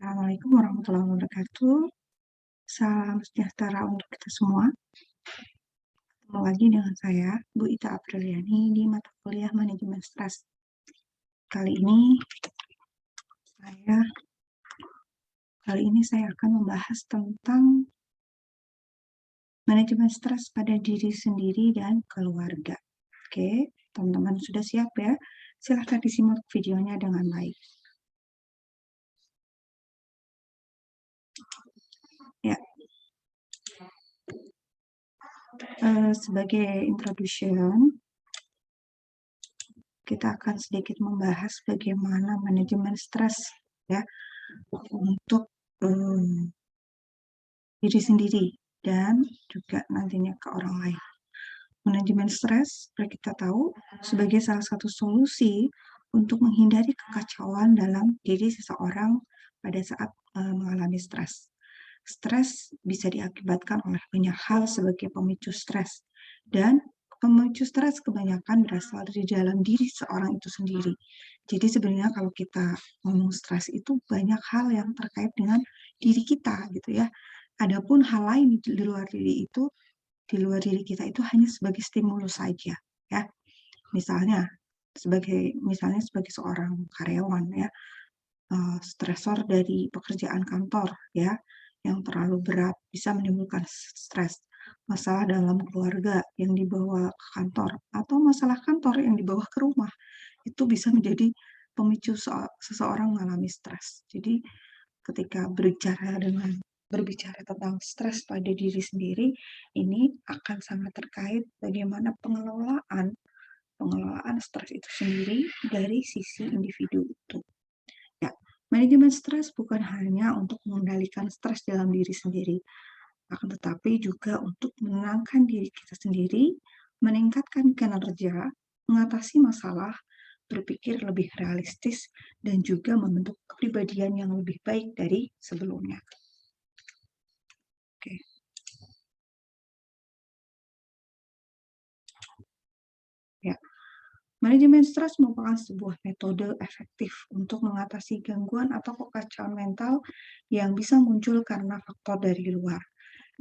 Assalamualaikum warahmatullahi wabarakatuh. Salam sejahtera untuk kita semua. Ketemu lagi dengan saya, Bu Ita Apriliani di mata kuliah Manajemen Stres. Saya kali ini saya akan membahas tentang manajemen stres pada diri sendiri dan keluarga. Oke, teman-teman sudah siap ya? Silahkan disimak videonya dengan baik. Ya, sebagai introduction, kita akan sedikit membahas bagaimana manajemen stres ya untuk diri sendiri dan juga nantinya ke orang lain. Manajemen stres, seperti kita tahu, sebagai salah satu solusi untuk menghindari kekacauan dalam diri seseorang pada saat mengalami stres. Stres bisa diakibatkan oleh banyak hal sebagai pemicu stres, dan pemicu stres kebanyakan berasal dari dalam diri seorang itu sendiri. Jadi sebenarnya kalau kita ngomong stres itu banyak hal yang terkait dengan diri kita gitu ya. Adapun hal lain di luar diri itu, di luar diri kita itu hanya sebagai stimulus saja ya. Misalnya sebagai seorang karyawan ya, stresor dari pekerjaan kantor ya, yang terlalu berat bisa menimbulkan stres. Masalah dalam keluarga yang dibawa ke kantor atau masalah kantor yang dibawa ke rumah itu bisa menjadi pemicu seseorang mengalami stres. Jadi ketika berbicara tentang stres pada diri sendiri, ini akan sangat terkait bagaimana pengelolaan stres itu sendiri dari sisi individu itu. Ya, manajemen stres bukan hanya untuk mengendalikan stres dalam diri sendiri, akan tetapi juga untuk menenangkan diri kita sendiri, meningkatkan kinerja, mengatasi masalah, berpikir lebih realistis, dan juga membentuk kepribadian yang lebih baik dari sebelumnya. Oke. Ya, manajemen stres merupakan sebuah metode efektif untuk mengatasi gangguan atau kekacauan mental yang bisa muncul karena faktor dari luar.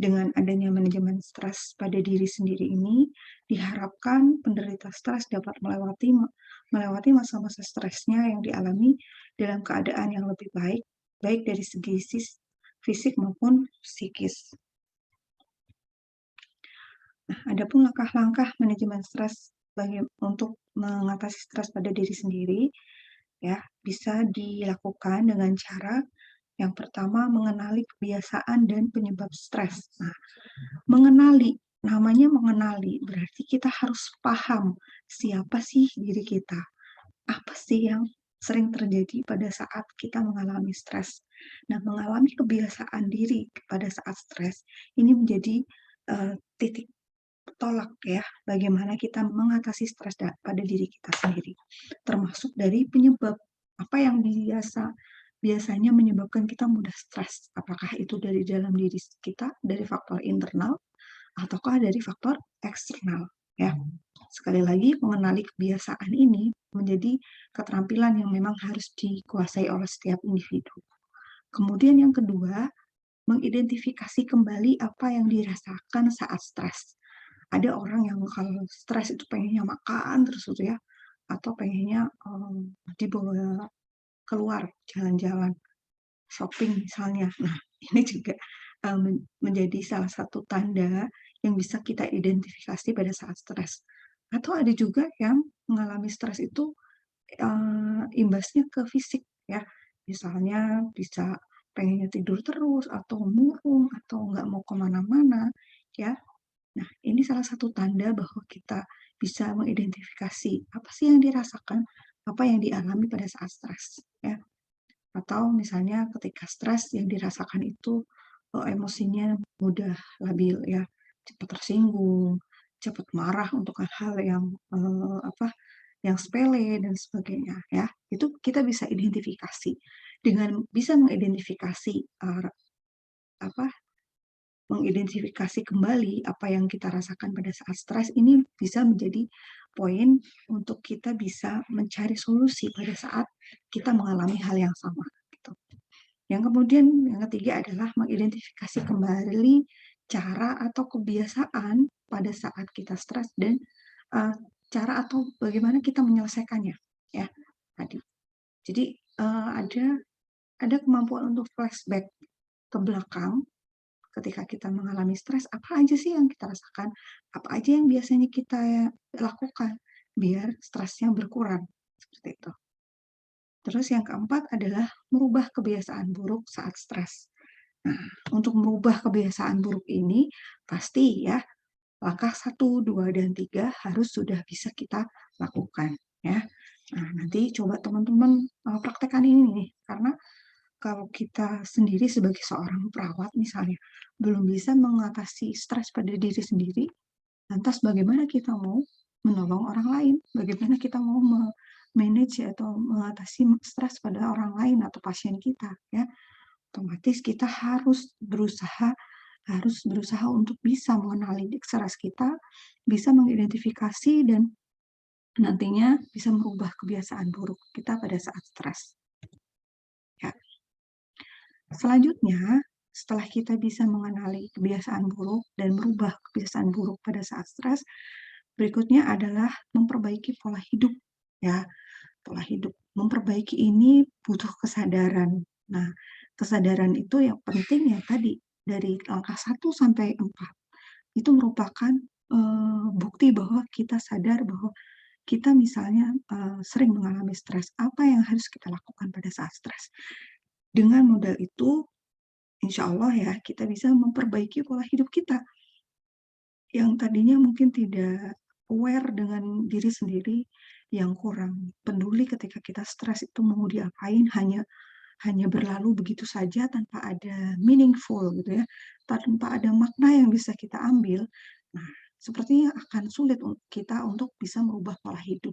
Dengan adanya manajemen stres pada diri sendiri ini, diharapkan penderita stres dapat melewati masa-masa stresnya yang dialami dalam keadaan yang lebih baik, baik dari segi fisik maupun psikis. Nah, adapun langkah-langkah manajemen stres untuk mengatasi stres pada diri sendiri, ya, bisa dilakukan dengan cara yang pertama mengenali kebiasaan dan penyebab stres. Nah, namanya mengenali berarti kita harus paham siapa sih diri kita, apa sih yang sering terjadi pada saat kita mengalami stres. Nah, mengalami kebiasaan diri pada saat stres ini menjadi titik tolak ya, bagaimana kita mengatasi stres pada diri kita sendiri, termasuk dari penyebab apa yang biasanya menyebabkan kita mudah stres, apakah itu dari dalam diri kita, dari faktor internal, ataukah dari faktor eksternal ya. Sekali lagi, mengenali kebiasaan ini menjadi keterampilan yang memang harus dikuasai oleh setiap individu. Kemudian yang kedua, mengidentifikasi kembali apa yang dirasakan saat stres. Ada orang yang kalau stres itu pengennya makan terus gitu ya, atau pengennya dibawa keluar jalan-jalan, shopping misalnya. Nah, ini juga menjadi salah satu tanda yang bisa kita identifikasi pada saat stres. Atau ada juga yang mengalami stres itu imbasnya ke fisik ya, misalnya bisa pengennya tidur terus, atau murung, atau nggak mau kemana-mana ya. Nah, ini salah satu tanda bahwa kita bisa mengidentifikasi apa sih yang dirasakan, apa yang dialami pada saat stres, ya. Atau misalnya ketika stres yang dirasakan itu emosinya mudah labil ya, cepat tersinggung, cepat marah untuk hal-hal yang yang sepele dan sebagainya ya. Itu kita bisa identifikasi. Dengan bisa mengidentifikasi apa mengidentifikasi kembali apa yang kita rasakan pada saat stres ini bisa menjadi poin untuk kita bisa mencari solusi pada saat kita mengalami hal yang sama gitu. Yang ketiga adalah mengidentifikasi kembali cara atau kebiasaan pada saat kita stres dan, eee, cara atau bagaimana kita menyelesaikannya, ya, tadi. Jadi, ada kemampuan untuk flashback ke belakang ketika kita mengalami stres, apa aja sih yang kita rasakan, apa aja yang biasanya kita lakukan biar stresnya berkurang, seperti itu. Terus yang keempat adalah merubah kebiasaan buruk saat stres. Nah, untuk merubah kebiasaan buruk ini pasti ya langkah satu, 2, dan 3 harus sudah bisa kita lakukan ya. Nah, nanti coba teman-teman, praktekkan ini nih, karena kalau kita sendiri sebagai seorang perawat misalnya, belum bisa mengatasi stres pada diri sendiri, lantas bagaimana kita mau menolong orang lain? Bagaimana kita mau manage atau mengatasi stres pada orang lain atau pasien kita, ya? Otomatis kita harus berusaha untuk bisa mengenali stres kita, bisa mengidentifikasi dan nantinya bisa merubah kebiasaan buruk kita pada saat stres, ya. Selanjutnya, setelah kita bisa mengenali kebiasaan buruk dan merubah kebiasaan buruk pada saat stres, berikutnya adalah memperbaiki pola hidup, ya. Pola hidup. Memperbaiki ini butuh kesadaran. Nah, kesadaran itu yang penting ya tadi, dari angka 1 sampai 4 itu merupakan, bukti bahwa kita sadar bahwa kita misalnya, sering mengalami stres, apa yang harus kita lakukan pada saat stres. Dengan modal itu, insya Allah ya, kita bisa memperbaiki pola hidup kita, yang tadinya mungkin tidak aware dengan diri sendiri, yang kurang peduli ketika kita stres itu mau diapain, hanya hanya berlalu begitu saja tanpa ada meaningful gitu ya, tanpa ada makna yang bisa kita ambil. Nah, sepertinya akan sulit kita untuk bisa merubah pola hidup.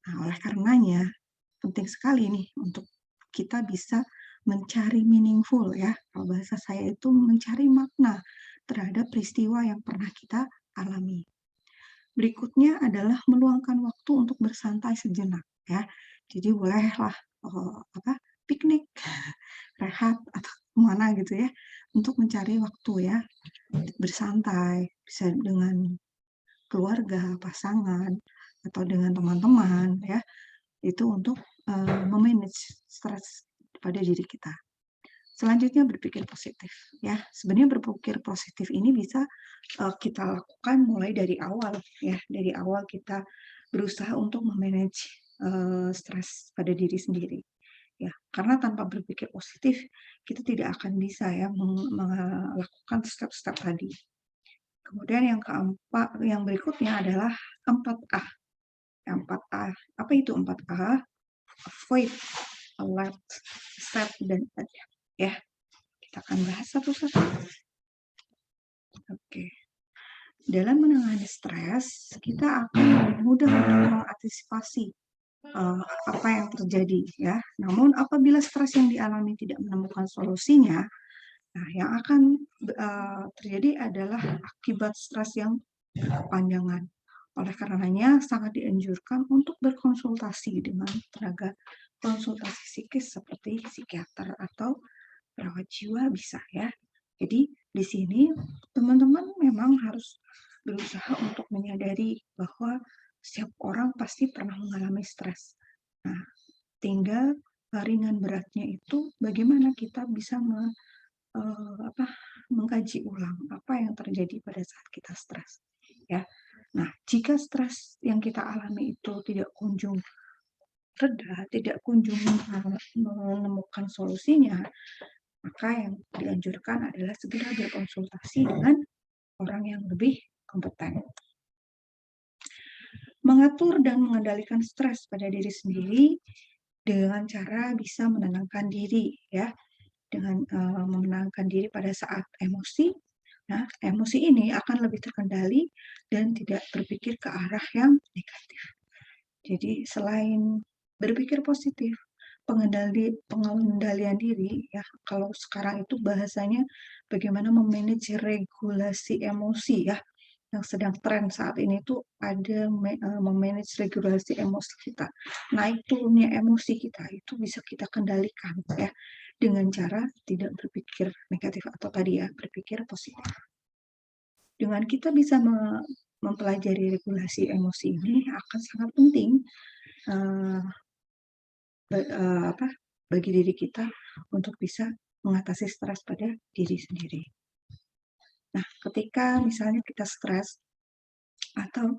Nah, oleh karenanya penting sekali nih untuk kita bisa mencari meaningful ya, kalau bahasa saya itu mencari makna terhadap peristiwa yang pernah kita alami. Berikutnya adalah meluangkan waktu untuk bersantai sejenak ya. Jadi bolehlah, apa, piknik, rehat, atau kemana gitu ya, untuk mencari waktu ya, bersantai, bisa dengan keluarga, pasangan, atau dengan teman-teman ya. Itu untuk, me-manage stres pada diri kita. Selanjutnya berpikir positif, ya. Sebenarnya berpikir positif ini bisa, kita lakukan mulai dari awal, ya. Dari awal kita berusaha untuk me-manage, stres pada diri sendiri, ya. Karena tanpa berpikir positif, kita tidak akan bisa ya melakukan step-step tadi. Kemudian yang berikutnya adalah 4A. 4A, apa itu 4A? Avoid, alert, set, dan adapt, ya. Kita akan bahas satu-satu. Oke. Dalam menangani stres, kita akan lebih mudah untuk mengantisipasi apa yang terjadi, ya. Namun apabila stres yang dialami tidak menemukan solusinya, nah yang akan terjadi adalah akibat stres yang berkepanjangan. Oleh karenanya sangat dianjurkan untuk berkonsultasi dengan tenaga konsultasi psikis seperti psikiater atau perawat jiwa bisa ya. Jadi di sini teman-teman memang harus berusaha untuk menyadari bahwa setiap orang pasti pernah mengalami stres. Nah, tinggal ringan beratnya itu bagaimana kita bisa apa, mengkaji ulang apa yang terjadi pada saat kita stres, ya. Nah, jika stres yang kita alami itu tidak kunjung reda, tidak kunjung menemukan solusinya, maka yang dianjurkan adalah segera berkonsultasi dengan orang yang lebih kompeten. Mengatur dan mengendalikan stres pada diri sendiri dengan cara bisa menenangkan diri ya, dengan menenangkan diri pada saat emosi. Nah, emosi ini akan lebih terkendali dan tidak berpikir ke arah yang negatif. Jadi selain berpikir positif, pengendalian diri ya, kalau sekarang itu bahasanya bagaimana memanage regulasi emosi ya. yang sedang tren saat ini tuh ada memanage regulasi emosi kita. Naik turunnya emosi kita itu bisa kita kendalikan ya dengan cara tidak berpikir negatif atau tadi ya berpikir positif. Dengan kita bisa mempelajari regulasi emosi ini akan sangat penting uh, bagi diri kita untuk bisa mengatasi stres pada diri sendiri. Nah, ketika misalnya kita stres atau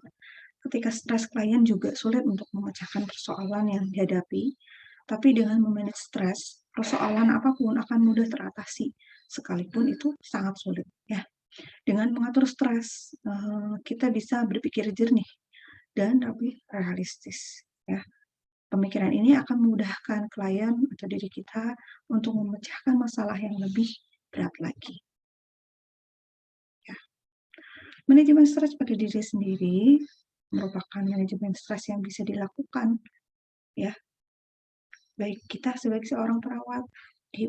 ketika stres klien juga sulit untuk memecahkan persoalan yang dihadapi, tapi dengan memanage stres, persoalan apapun akan mudah teratasi, sekalipun itu sangat sulit ya. Dengan mengatur stres, kita bisa berpikir jernih dan lebih realistis ya. Pemikiran ini akan memudahkan klien atau diri kita untuk memecahkan masalah yang lebih berat lagi. Ya. Manajemen stres pada diri sendiri merupakan manajemen stres yang bisa dilakukan, ya. Baik kita sebagai seorang perawat,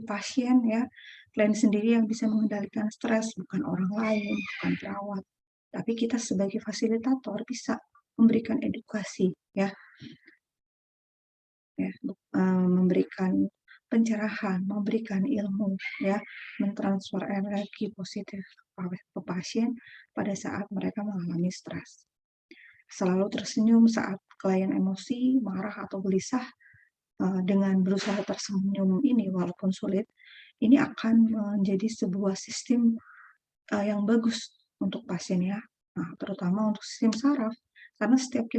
pasien ya, klien sendiri yang bisa mengendalikan stres, bukan orang lain, bukan perawat. Tapi kita sebagai fasilitator bisa memberikan edukasi, ya, memberikan pencerahan, memberikan ilmu, ya, mentransfer energi positif ke pasien pada saat mereka mengalami stres. Selalu tersenyum saat klien emosi, marah atau gelisah, dengan berusaha tersenyum ini walaupun sulit, ini akan menjadi sebuah sistem yang bagus untuk pasien ya. Nah, terutama untuk sistem saraf, karena setiap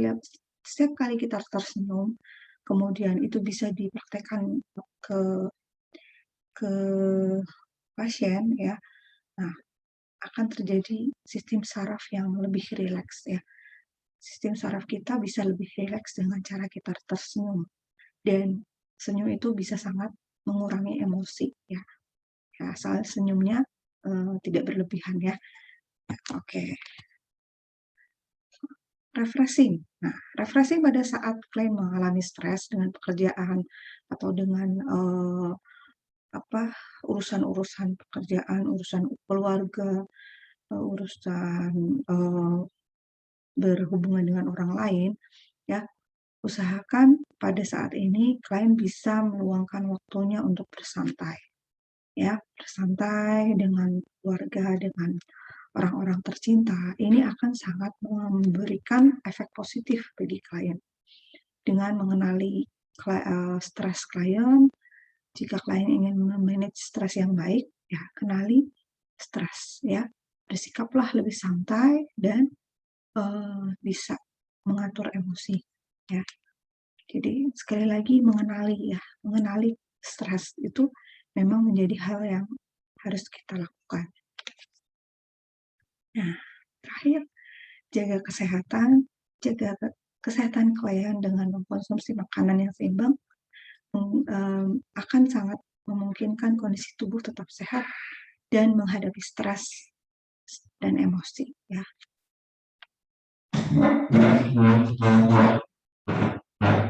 kali kita tersenyum, kemudian itu bisa dipraktekkan ke ke pasien ya. Nah, akan terjadi sistem saraf yang lebih rileks ya. Sistem saraf kita bisa lebih rileks dengan cara kita tersenyum. Dan senyum itu bisa sangat mengurangi emosi ya. Ya, asal senyumnya tidak berlebihan ya. Oke. Refreshing. Nah, refreshing pada saat klien mengalami stres dengan pekerjaan atau dengan urusan-urusan pekerjaan, urusan keluarga, urusan berhubungan dengan orang lain, ya. Usahakan pada saat ini klien bisa meluangkan waktunya untuk bersantai, ya, bersantai dengan keluarga, dengan orang-orang tercinta. Ini akan sangat memberikan efek positif bagi klien. Dengan mengenali stres klien, jika klien ingin memanage stres yang baik, ya kenali stres, ya. Bersikaplah lebih santai dan bisa mengatur emosi, ya. Jadi sekali lagi mengenali stres itu memang menjadi hal yang harus kita lakukan. Nah, terakhir jaga kesehatan klien dengan mengkonsumsi makanan yang seimbang akan sangat memungkinkan kondisi tubuh tetap sehat dan menghadapi stres dan emosi ya.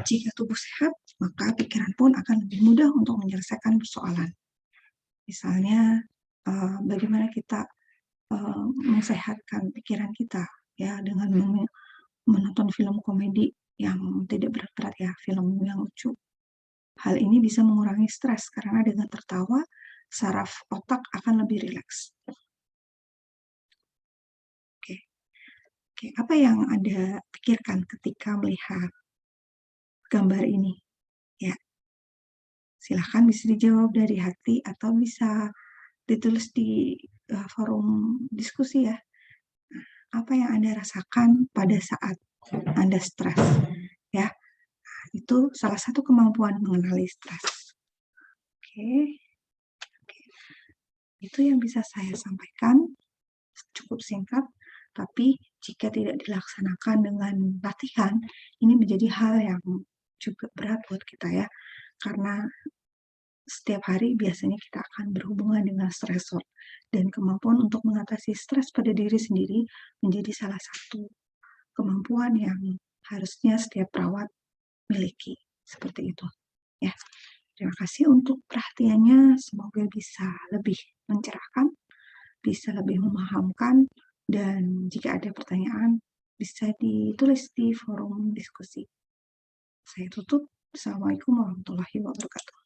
Jika tubuh sehat, maka pikiran pun akan lebih mudah untuk menyelesaikan persoalan. Misalnya, bagaimana kita mensehatkan pikiran kita ya dengan menonton film komedi yang tidak berat-berat ya, film yang lucu. Hal ini bisa mengurangi stres karena dengan tertawa, saraf otak akan lebih rileks. Oke, apa yang Anda pikirkan ketika melihat gambar ini? Ya, silahkan bisa dijawab dari hati atau bisa ditulis di forum diskusi ya. Apa yang Anda rasakan pada saat Anda stres? Ya, itu salah satu kemampuan mengenali stres. Oke. Itu yang bisa saya sampaikan, cukup singkat, tapi jika tidak dilaksanakan dengan latihan, ini menjadi hal yang juga berat buat kita ya, karena setiap hari biasanya kita akan berhubungan dengan stresor, dan kemampuan untuk mengatasi stres pada diri sendiri menjadi salah satu kemampuan yang harusnya setiap perawat miliki, seperti itu ya. Terima kasih untuk perhatiannya, semoga bisa lebih mencerahkan, bisa lebih memahamkan dan jika ada pertanyaan bisa ditulis di forum diskusi. Saya tutup. Assalamualaikum warahmatullahi wabarakatuh.